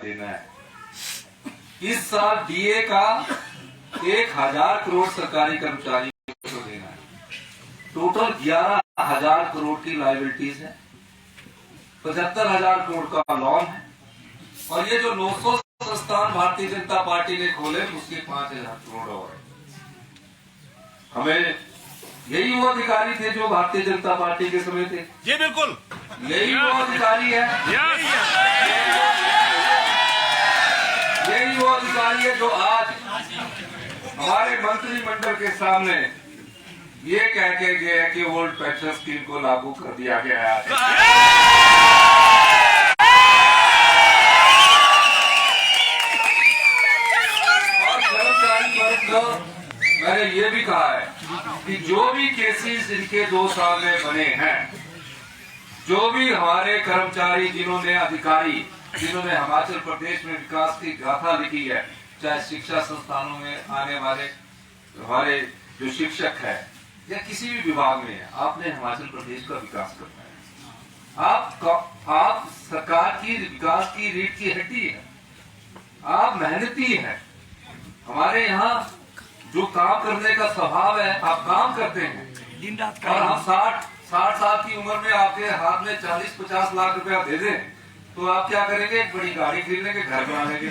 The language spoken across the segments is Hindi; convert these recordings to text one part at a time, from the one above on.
देना है। इस साल डीए का 1000 करोड़ सरकारी कर्मचारियों को देना है। टोटल 11,000 करोड़ की लायबिलिटीज है, 75,000 करोड़ का लॉन है, और ये जो 900 संस्थान भारतीय जनता पार्टी ने खोले उसके 5,000 करोड़ और है। हमें यही वो अधिकारी थे जो भारतीय जनता पार्टी के समय थे। जी बिल्कुल, यही वो अधिकारी है, यही वो अधिकारी है जो आज हमारे मंत्रिमंडल के सामने ये कह के गए कि ओल्ड पेंशन स्कीम को लागू कर दिया गया है। और कर्मचारी वर्ग को मैंने ये भी कहा है कि जो भी केसेस इनके 2 साल में बने हैं, जो भी हमारे कर्मचारी जिन्होंने अधिकारी जिन्होंने हिमाचल प्रदेश में विकास की गाथा लिखी है, चाहे शिक्षा संस्थानों में आने वाले हमारे जो शिक्षक है या किसी भी विभाग में है, आपने हिमाचल प्रदेश का विकास करना है। आप सरकार की विकास की रीढ़ की हड्डी है, आप मेहनती हैं। हमारे यहाँ जो काम करने का स्वभाव है, आप काम करते हैं दिन रात का। और हम 60 साल की उम्र में आपके हाथ में 40-50 लाख रुपया दे दें तो आप क्या करेंगे? एक बड़ी गाड़ी खरीद लेंगे, घर बना लेंगे,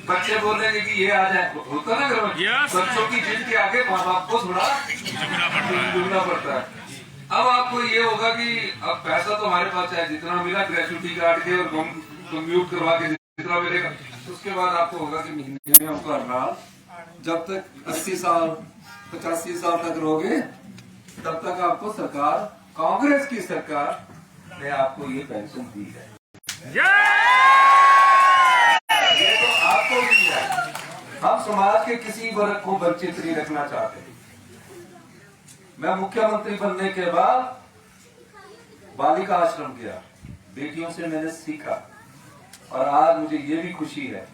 बच्चे बोलेंगे कि ये आ जाए। होता ना घर में, बच्चों की जिद के आगे माँ बाप को थोड़ा झुकना पड़ता है। अब आपको ये होगा कि अब पैसा तो हमारे पास है, जितना मिला ग्रेचुटी काट के और कम्यूट करवा के जितना मिलेगा, उसके बाद आपको होगा कि महीने में हमको हरना, जब तक 80 साल 85 साल तक रहोगे तब तक आपको सरकार, कांग्रेस की सरकार ने आपको ये पेंशन दी है। ये तो आपको भी दिया है। हम समाज के किसी वर्ग को वंचित नहीं रखना चाहते। मैं मुख्यमंत्री बनने के बाद बालिका आश्रम गया, बेटियों से मैंने सीखा, और आज मुझे ये भी खुशी है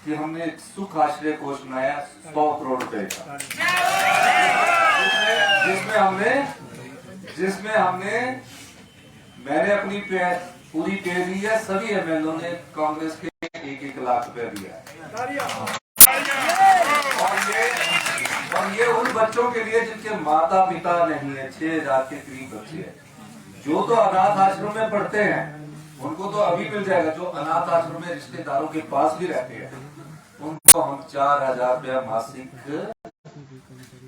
कि हमने सुख आश्रय कोष बनाया 100 करोड़ रुपए का, जिसमें हमने मैंने अपनी पूरी पे दी है, सभी एमएलओ ने कांग्रेस के 1-1 लाख रुपया दिया है। और ये उन बच्चों के लिए जिनके माता पिता नहीं है, 6,000 के करीब बच्चे हैं। जो तो अनाथ आश्रम में पढ़ते हैं उनको तो अभी मिल जाएगा, जो अनाथ आश्रम में रिश्तेदारों के पास भी रहते हैं उनको हम 4,000 रुपया मासिक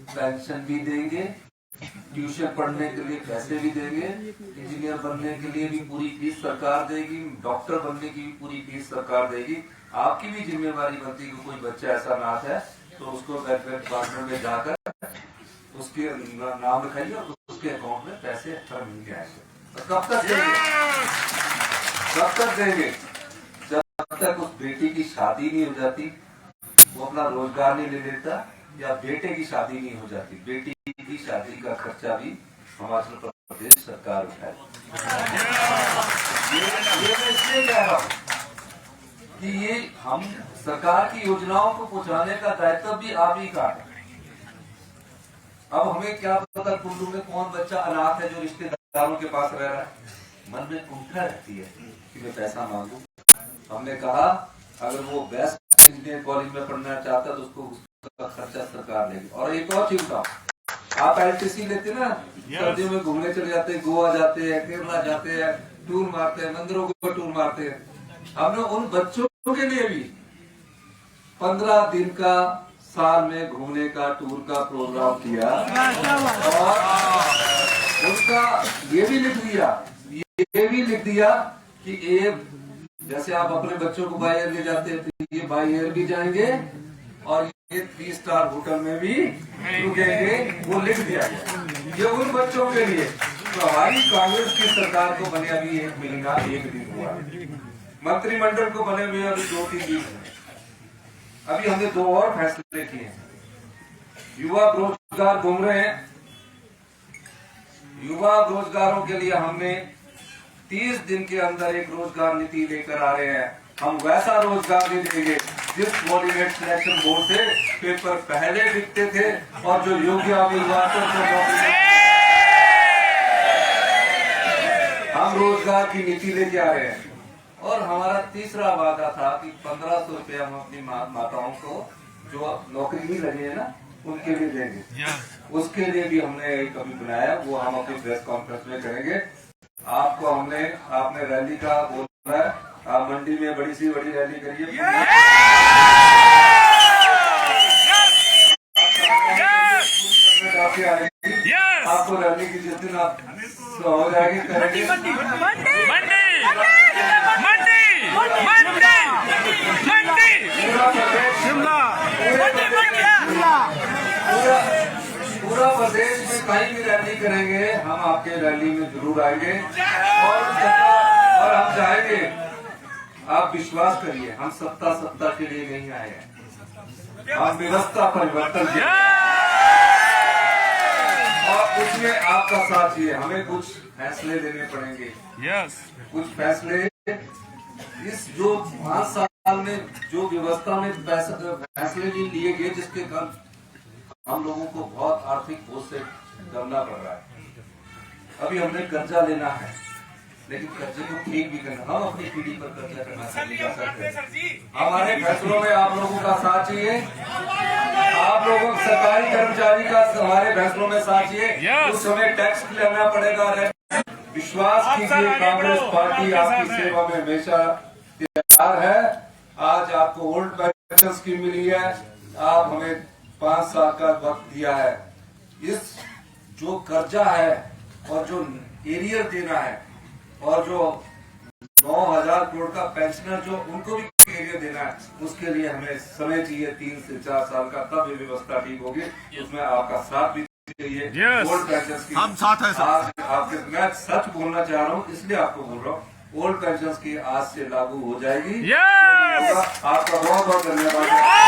पेंशन भी देंगे, ट्यूशन पढ़ने के लिए पैसे भी देंगे, इंजीनियर बनने के लिए भी पूरी फीस सरकार देगी, डॉक्टर बनने की भी पूरी फीस सरकार देगी। आपकी भी जिम्मेवारी बनती है कि कोई बच्चा ऐसा नाथ है तो उसको वेलफेयर डिपार्टमेंट में जाकर उसके नाम लिखाइए और उसके अकाउंट में पैसे हर महीने आएंगे। तो कब तक देंगे? जब तक उस बेटी की शादी नहीं हो जाती, वो अपना रोजगार नहीं ले लेता, या बेटे की शादी नहीं हो जाती। बेटी की शादी का खर्चा भी हिमाचल प्रदेश सरकार उठाए। ये मैं इसलिए कह रहा हूँ कि ये हम सरकार की योजनाओं को पहुंचाने का दायित्व भी आप ही का है। अब हमें क्या पता कुल्लू में कौन बच्चा अनाथ है जो रिश्तेदारों के पास रह रहा है, मन में कुंठा रहती है कि मैं पैसा मांगू। हमने कहा अगर वो बेस्ट इंजीनियर कॉलेज में पढ़ना चाहता है तो उसको उसका खर्चा सरकार लेगी। और एक और चीज बताओ, आप एलटीसी लेते ना, सर्दियों में घूमने चले जाते हैं, गोवा जाते हैं, केरला जाते हैं, टूर मारते हैं, मंदिरों को टूर मारते हैं। हमने उन बच्चों के लिए भी 15 दिन का साल में घूमने का टूर का प्रोग्राम किया, और उनका ये भी लिख दिया कि एक जैसे आप अपने बच्चों को बाई एयर ले जाते हैं तो ये बाई एयर भी जाएंगे और ये 3 स्टार होटल में भी रुकेंगे, वो लिख दिया गया। ये उन बच्चों के लिए। तो हमारी कांग्रेस की सरकार को बने अभी 1 महीना 1 दिन हुआ, मंत्रिमंडल को बने हुए अभी 2-3 दिन हुए। अभी हमने 2 और फैसले किए। युवा रोजगार घूम रहे हैं, युवा रोजगारों के लिए हमने 30 दिन के अंदर एक रोजगार नीति लेकर आ रहे हैं। हम वैसा रोजगार नहीं देंगे जिस कोऑर्डिनेट सिलेक्शन बोर्ड से पेपर पहले लिखते थे और जो योग्य उम्मीदवार थे हम रोजगार की नीति लेके आ रहे हैं। और हमारा तीसरा वादा था कि 1500 रुपये हम अपनी माताओं को जो नौकरी नहीं लगी है ना उनके लिए देंगे। उसके लिए भी हमने कभी बुलाया, वो हम अपनी प्रेस कॉन्फ्रेंस में करेंगे। आपको आपने रैली का बोला है, आप मंडी में बड़ी सी बड़ी रैली करिए। आपको रैली की जिस दिन आप हो जाएगी करेंगे। पूरा प्रदेश में कहीं भी रैली करेंगे, हम आपके रैली में जरूर आएंगे और हम चाहेंगे, आप विश्वास करिए, हम सत्ता के लिए नहीं आए हैं, हम व्यवस्था परिवर्तन के और उसमें आपका साथ चाहिए। हमें कुछ फैसले लेने पड़ेंगे। कुछ फैसले इस जो 5 साल में जो व्यवस्था में फैसले नहीं लिए गए, जिसके कारण हम लोगों को बहुत आर्थिक बोझ से करना पड़ रहा है। अभी हमने कर्जा लेना है, लेकिन कर्जे को ठीक भी करना, हम अपनी पीढ़ी पर कर्जा करना नहीं कर सकते। हमारे फैसलों में आप लोगों का साथ चाहिए, आप लोगों सरकारी कर्मचारी का हमारे फैसलों में साथ चाहिए। उस समय टैक्स लेना पड़ेगा। विश्वास कीजिए, कांग्रेस पार्टी आपकी सेवा में हमेशा तैयार है। आज आपको ओल्ड पेंशन स्कीम मिली है, आप हमें 5 साल का वक्त दिया है। इस जो कर्जा है और जो एरियर देना है और जो 9,000 करोड़ का पेंशनर जो उनको भी एरियर देना है, उसके लिए हमें समय चाहिए 3 से 4 साल का, तब ये व्यवस्था ठीक होगी। उसमें आपका साथ भी चाहिए। ओल्ड पेंशन की हम साथ हैं। आपके मैं सच बोलना चाह रहा हूँ, इसलिए आपको बोल रहा हूँ। ओल्ड पेंशन की आज से लागू हो जाएगी। आपका बहुत बहुत धन्यवाद।